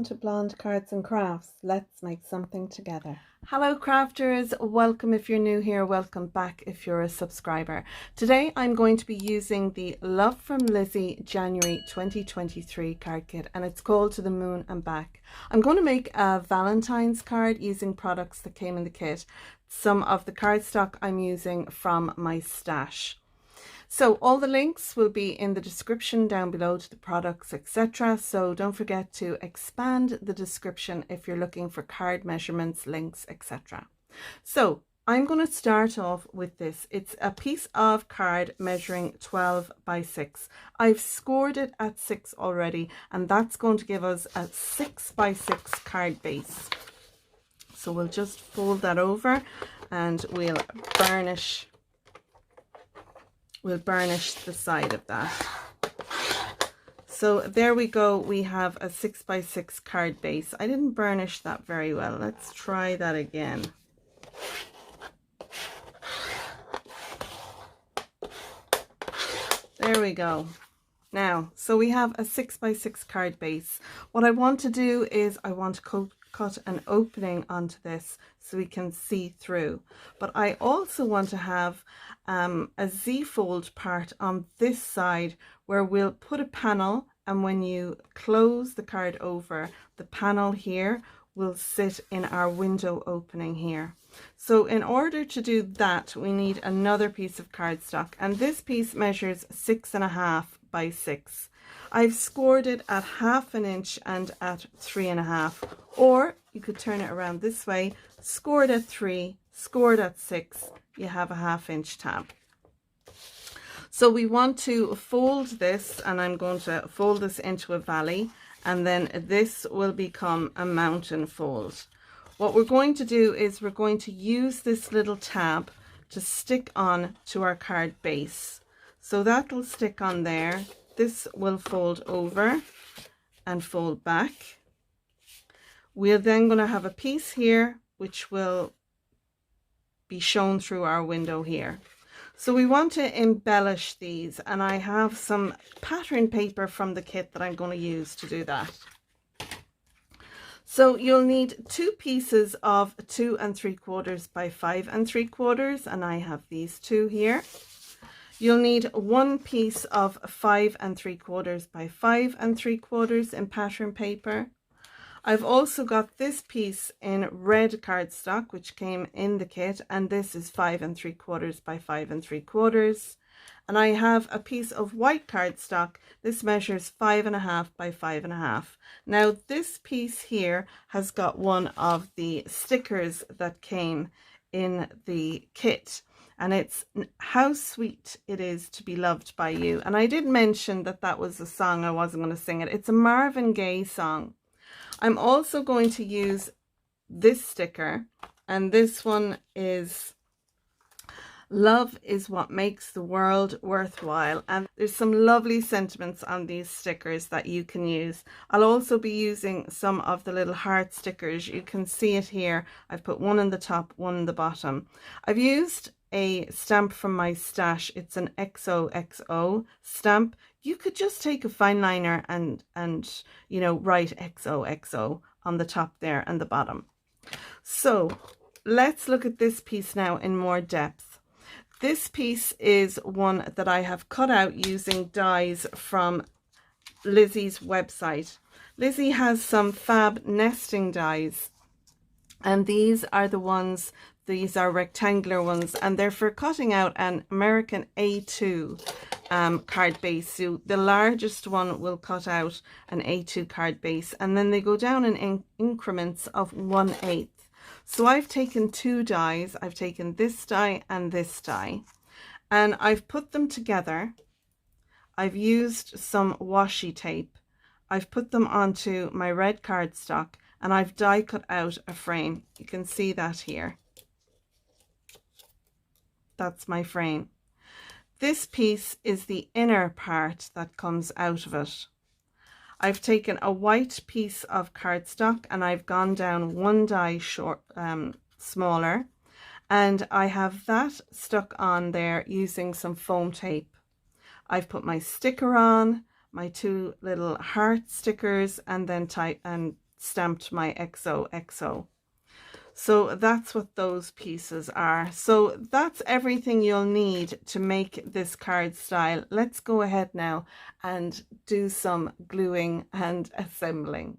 Welcome to Blonde Cards and Crafts. Let's make something together. Hello crafters, welcome if you're new here, welcome back if you're a subscriber. Today I'm going to be using the Love from Lizi January 2023 card kit, and it's called To the Moon and Back. I'm going to make a Valentine's card using products that came in the kit. Some of the cardstock I'm using from my stash. So all the links will be in the description down below to the products, etc. So don't forget to expand the description if you're looking for card measurements, links, etc. So I'm going to start off with this. It's a piece of card measuring 12 by 6. I've scored it at 6 already, and that's going to give us a 6 by 6 card base. So we'll just fold that over and we'll burnish the side of that. So there we go, we have a 6 by 6 card base. I didn't burnish that very well. Let's try that again. There we go. Now, so we have a 6 by 6 card base. What I want to do is I want to cut an opening onto this so we can see through, but I also want to have a Z-fold part on this side where we'll put a panel, and when you close the card over, the panel here will sit in our window opening here. So in order to do that, we need another piece of cardstock, and this piece measures 6.5 by 6. I've scored it at 1/2 inch and at 3.5, or you could turn it around this way, scored at 3, scored at 6, you have a 1/2 inch tab. So we want to fold this, and I'm going to fold this into a valley, and then this will become a mountain fold. What we're going to do is we're going to use this little tab to stick on to our card base. So that will stick on there. This will fold over and fold back. We're then going to have a piece here which will be shown through our window here. So we want to embellish these, and I have some pattern paper from the kit that I'm going to use to do that. So you'll need 2 pieces of 2 3/4 by 5 3/4, and I have these 2 here. You'll need 1 piece of 5 3/4 by 5 3/4 in pattern paper. I've also got this piece in red cardstock, which came in the kit, and this is 5 3/4 by 5 3/4. And I have a piece of white cardstock. This measures 5.5 by 5.5. Now this piece here has got one of the stickers that came in the kit, and it's How Sweet It Is to Be Loved by You. And I did mention that that was a song. I wasn't going to sing it. It's a Marvin Gaye song. I'm also going to use this sticker, and this one is Love is What Makes the World Worthwhile, and there's some lovely sentiments on these stickers that you can use. I'll also be using some of the little heart stickers. You can see it here. I've put one in the top, one in the bottom. I've used a stamp from my stash. It's an XOXO stamp. You could just take a fine liner and you know, write XOXO on the top there and the bottom. So let's look at this piece now in more depth. This piece is one that I have cut out using dies from Lizi's website. Lizi has some fab nesting dies, and these are the ones, these are rectangular ones, and they're for cutting out an American A2 card base. So the largest one will cut out an A2 card base, and then they go down in increments of 1/8. So I've taken 2 dies. I've taken this die and this die, and I've put them together. I've used some washi tape. I've put them onto my red cardstock, and I've die cut out a frame. You can see that here. That's my frame. This piece is the inner part that comes out of it. I've taken a white piece of cardstock, and I've gone down 1 die smaller, and I have that stuck on there using some foam tape. I've put my sticker on, my 2 little heart stickers, and then stamped my XOXO. So that's what those pieces are. So that's everything you'll need to make this card style. Let's go ahead now and do some gluing and assembling.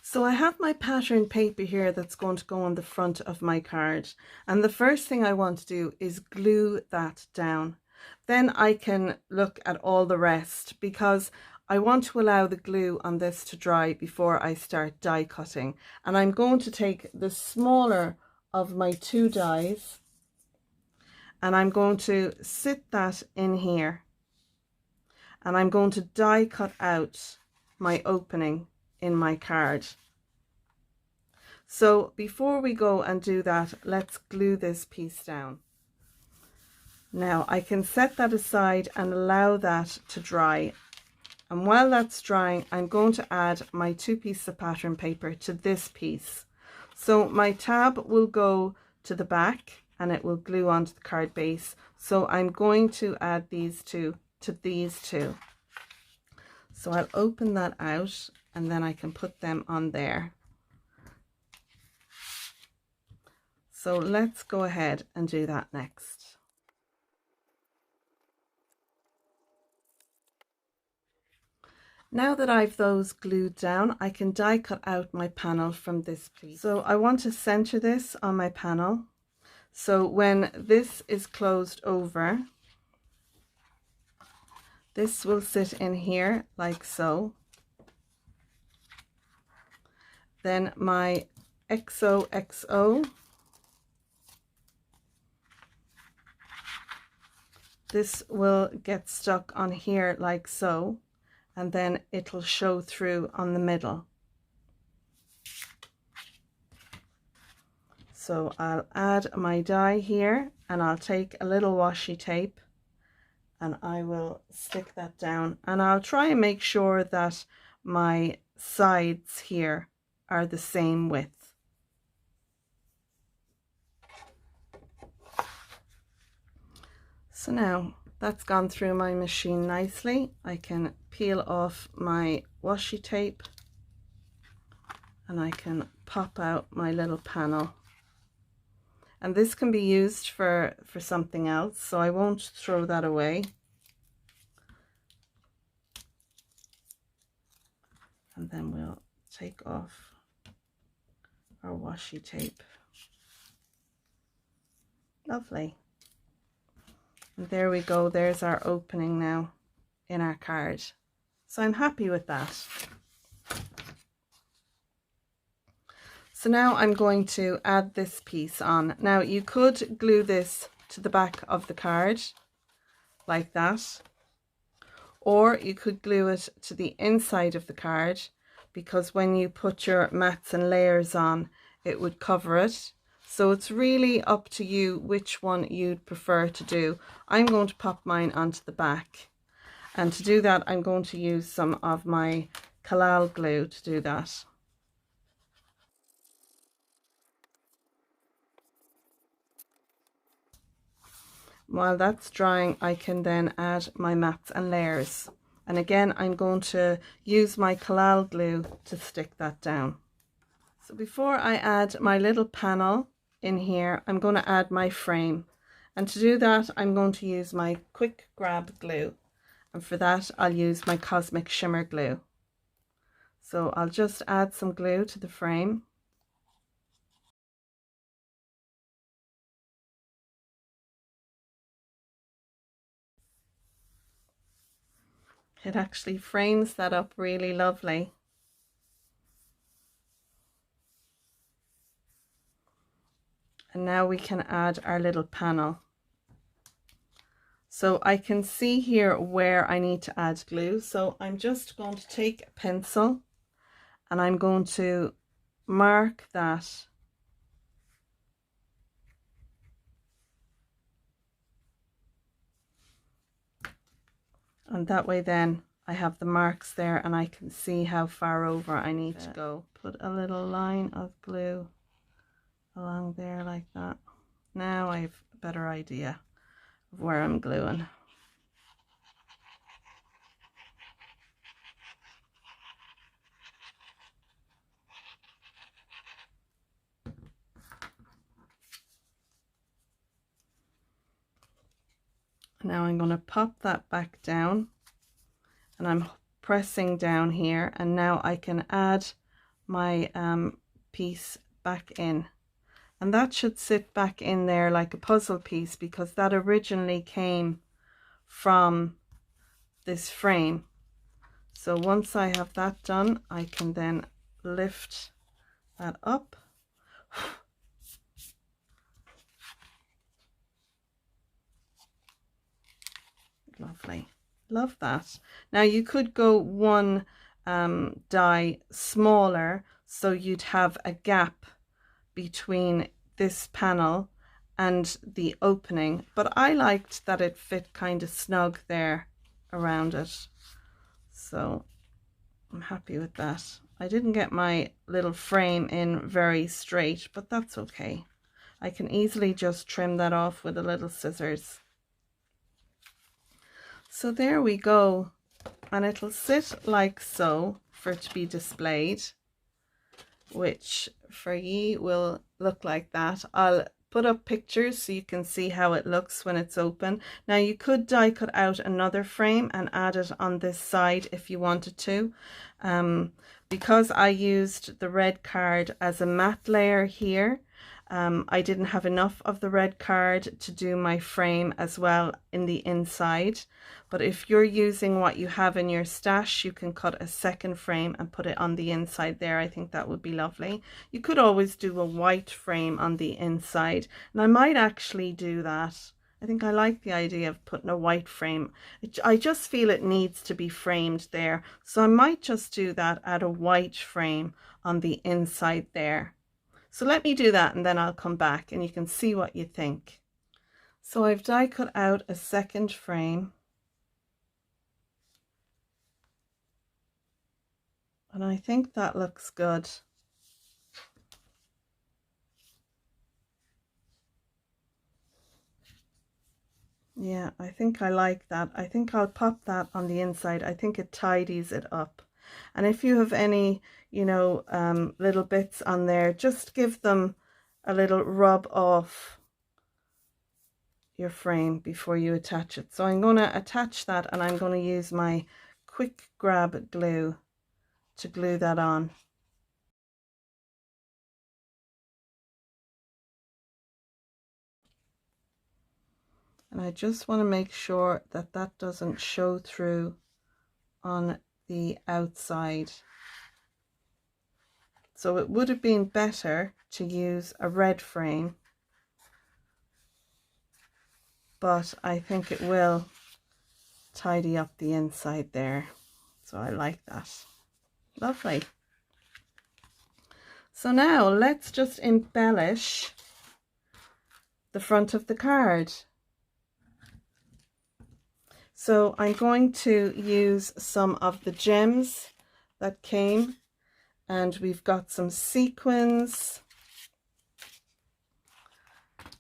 So I have my pattern paper here that's going to go on the front of my card, and the first thing I want to do is glue that down. Then I can look at all the rest, because I want to allow the glue on this to dry before I start die cutting. And I'm going to take the smaller of my 2 dies and I'm going to sit that in here, and I'm going to die cut out my opening in my card. So before we go and do that, let's glue this piece down. Now I can set that aside and allow that to dry. And while that's drying, I'm going to add my 2 pieces of pattern paper to this piece. So my tab will go to the back and it will glue onto the card base. So I'm going to add these 2 to these 2. So I'll open that out and then I can put them on there. So let's go ahead and do that next. Now that I've those glued down, I can die cut out my panel from this piece. So I want to center this on my panel. So when this is closed over, this will sit in here like so. Then my XOXO, this will get stuck on here like so, and then it'll show through on the middle. So I'll add my die here and I'll take a little washi tape and I will stick that down, and I'll try and make sure that my sides here are the same width. So now that's gone through my machine nicely. I can peel off my washi tape and I can pop out my little panel. And this can be used for something else, so I won't throw that away. And then we'll take off our washi tape. Lovely. And there we go, there's our opening now in our card. So I'm happy with that. So now I'm going to add this piece on. Now you could glue this to the back of the card like that, or you could glue it to the inside of the card, because when you put your mats and layers on, it would cover it. So it's really up to you which one you'd prefer to do. I'm going to pop mine onto the back, and to do that I'm going to use some of my Collal glue to do that. While that's drying, I can then add my mats and layers, and again I'm going to use my Collal glue to stick that down. So before I add my little panel in here, I'm going to add my frame, and to do that I'm going to use my quick grab glue, and for that I'll use my Cosmic Shimmer glue. So I'll just add some glue to the frame. It actually frames that up really lovely. And now we can add our little panel. So I can see here where I need to add glue. So I'm just going to take a pencil and I'm going to mark that. And that way then I have the marks there and I can see how far over I need to go. Put a little line of glue along there like that. Now I have a better idea of where I'm gluing. Now I'm going to pop that back down, and I'm pressing down here, and now I can add my piece back in, and that should sit back in there like a puzzle piece, because that originally came from this frame. So once I have that done, I can then lift that up. Lovely, love that. Now you could go one die smaller, so you'd have a gap between this panel and the opening, but I liked that it fit kind of snug there around it, so I'm happy with that. I didn't get my little frame in very straight, but that's okay. I can easily just trim that off with a little scissors. So there we go, and it'll sit like so for it to be displayed, which for ye will look like that. I'll put up pictures so you can see how it looks when it's open. Now you could die cut out another frame and add it on this side if you wanted to. Because I used the red card as a matte layer here, I didn't have enough of the red card to do my frame as well in the inside. But if you're using what you have in your stash, you can cut a second frame and put it on the inside there. I think that would be lovely. You could always do a white frame on the inside, and I might actually do that. I think I like the idea of putting a white frame. I just feel it needs to be framed there, so I might just do that, add a white frame on the inside there. So let me do that, and then I'll come back and you can see what you think. So I've die cut out a second frame, and I think that looks good. Yeah, I think I like that. I think I'll pop that on the inside. I think it tidies it up. And if you have any, you know, little bits on there, just give them a little rub off your frame before you attach it. So I'm going to attach that, and I'm going to use my quick grab glue to glue that on. And I just want to make sure that that doesn't show through on the outside. So it would have been better to use a red frame, but I think it will tidy up the inside there. So I like that. Lovely. So now let's just embellish the front of the card. So I'm going to use some of the gems that came, and we've got some sequins.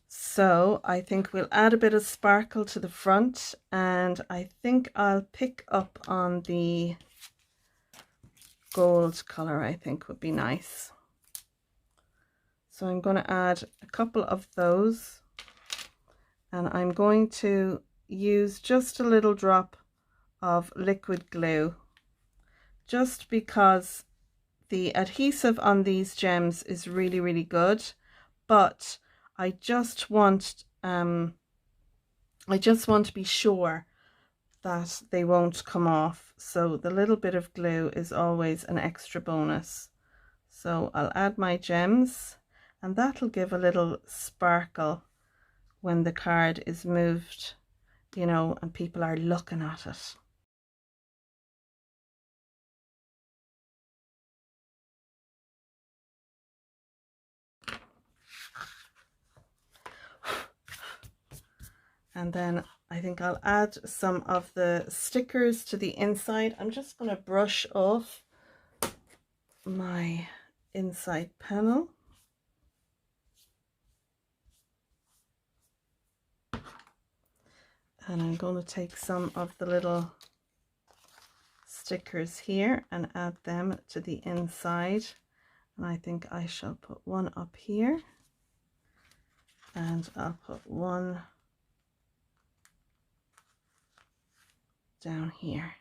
So I think we'll add a bit of sparkle to the front, and I think I'll pick up on the gold color. I think would be nice. So I'm going to add a couple of those, and I'm going to use just a little drop of liquid glue, just because the adhesive on these gems is really, really good, but I just want to be sure that they won't come off. So the little bit of glue is always an extra bonus. So I'll add my gems, and that'll give a little sparkle when the card is moved, you know, and people are looking at it. And then I think I'll add some of the stickers to the inside. I'm just going to brush off my inside panel. And I'm going to take some of the little stickers here and add them to the inside. And I think I shall put one up here, and I'll put one down here.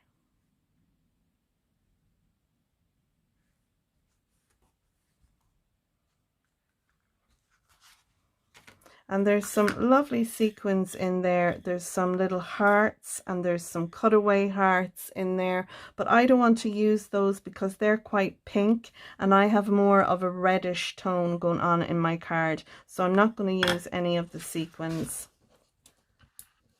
And there's some lovely sequins in there. There's some little hearts and there's some cutaway hearts in there. But I don't want to use those because they're quite pink and I have more of a reddish tone going on in my card. So I'm not going to use any of the sequins.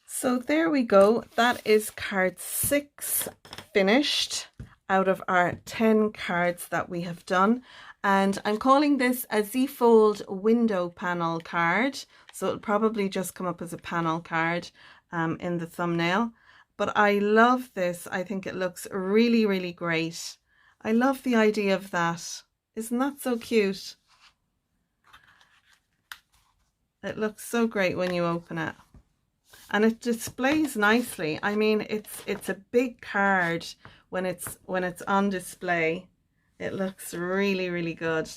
So there we go. That is card 6 finished out of our 10 cards that we have done. And I'm calling this a Z-fold window panel card. So it'll probably just come up as a panel card in the thumbnail. But I love this. I think it looks really, really great. I love the idea of that. Isn't that so cute? It looks so great when you open it. And it displays nicely. I mean, it's a big card when it's on display. It looks really, really good.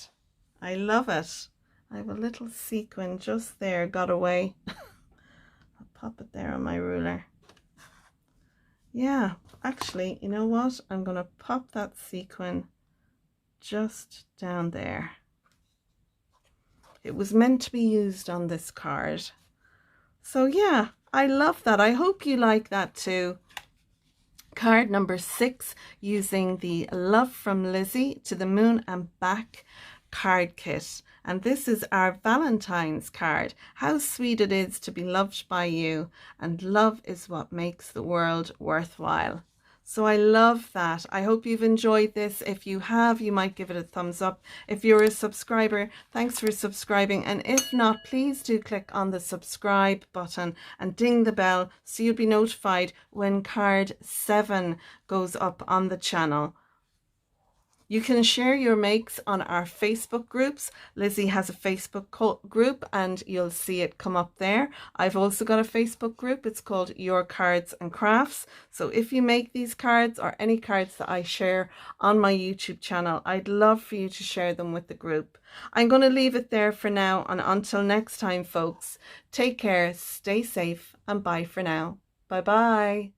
I love it. I have a little sequin just there, got away. I'll pop it there on my ruler. Yeah, actually, you know what? I'm going to pop that sequin just down there. It was meant to be used on this card. So yeah, I love that. I hope you like that too. Card number 6, using the Love from Lizi to the Moon and Back card kit. And this is our Valentine's card. How sweet it is to be loved by you, and love is what makes the world worthwhile. So I love that. I hope you've enjoyed this. If you have, you might give it a thumbs up. If you're a subscriber, thanks for subscribing. And if not, please do click on the subscribe button and ding the bell so you'll be notified when card 7 goes up on the channel. You can share your makes on our Facebook groups. Lizi has a Facebook group and you'll see it come up there. I've also got a Facebook group. It's called Your Cards and Crafts. So if you make these cards or any cards that I share on my YouTube channel, I'd love for you to share them with the group. I'm going to leave it there for now, and until next time, folks, take care, stay safe, and bye for now. Bye bye.